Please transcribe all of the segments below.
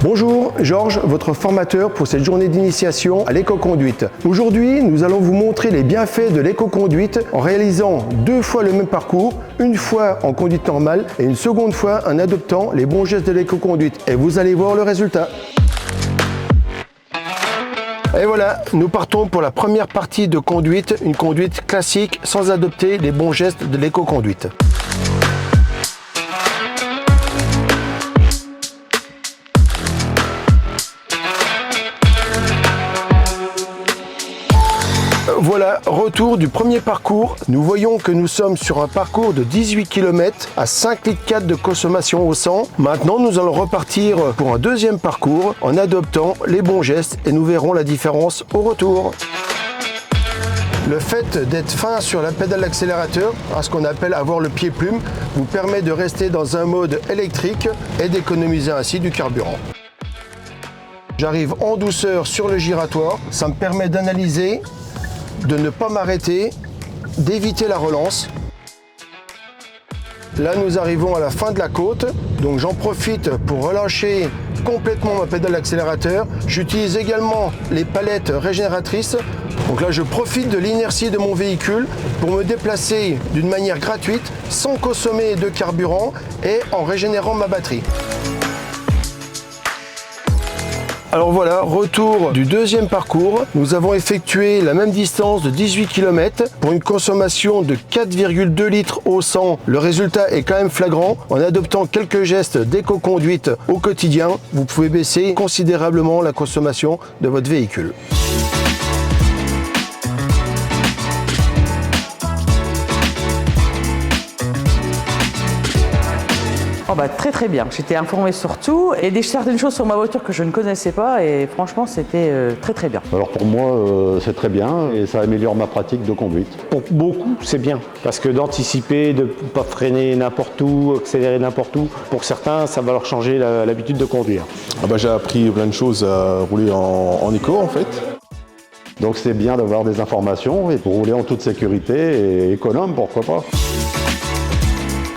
Bonjour, Georges, votre formateur pour cette journée d'initiation à l'éco-conduite. Aujourd'hui, nous allons vous montrer les bienfaits de l'éco-conduite en réalisant 2 fois le même parcours, une fois en conduite normale et une seconde fois en adoptant les bons gestes de l'éco-conduite. Et vous allez voir le résultat. Et voilà, nous partons pour la première partie de conduite, une conduite classique sans adopter les bons gestes de l'éco-conduite. Voilà, retour du premier parcours. Nous voyons que nous sommes sur un parcours de 18 km à 5,4 litres de consommation au 100. Maintenant, nous allons repartir pour un deuxième parcours en adoptant les bons gestes et nous verrons la différence au retour. Le fait d'être fin sur la pédale d'accélérateur, à ce qu'on appelle avoir le pied plume, vous permet de rester dans un mode électrique et d'économiser ainsi du carburant. J'arrive en douceur sur le giratoire, ça me permet d'analyser, de ne pas m'arrêter, d'éviter la relance. Là, nous arrivons à la fin de la côte, donc j'en profite pour relâcher complètement ma pédale d'accélérateur. J'utilise également les palettes régénératrices. Donc là, je profite de l'inertie de mon véhicule pour me déplacer d'une manière gratuite, sans consommer de carburant et en régénérant ma batterie. Alors voilà, retour du deuxième parcours. Nous avons effectué la même distance de 18 km pour une consommation de 4,2 litres au 100. Le résultat est quand même flagrant. En adoptant quelques gestes d'éco-conduite au quotidien, vous pouvez baisser considérablement la consommation de votre véhicule. Oh bah, très bien, j'étais informée sur tout et des certaines choses sur ma voiture que je ne connaissais pas et franchement c'était très bien. Alors pour moi c'est très bien et ça améliore ma pratique de conduite. Pour beaucoup c'est bien parce que d'anticiper, de ne pas freiner n'importe où, accélérer n'importe où, pour certains ça va leur changer l'habitude de conduire. J'ai appris plein de choses à rouler en éco en fait. Donc c'est bien d'avoir des informations et pour rouler en toute sécurité et économe, pourquoi pas.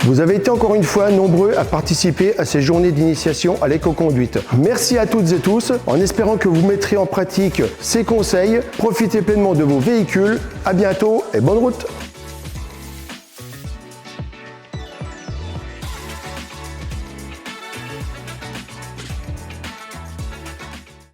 Vous avez été encore une fois nombreux à participer à ces journées d'initiation à l'éco-conduite. Merci à toutes et tous, en espérant que vous mettrez en pratique ces conseils. Profitez pleinement de vos véhicules. À bientôt et bonne route!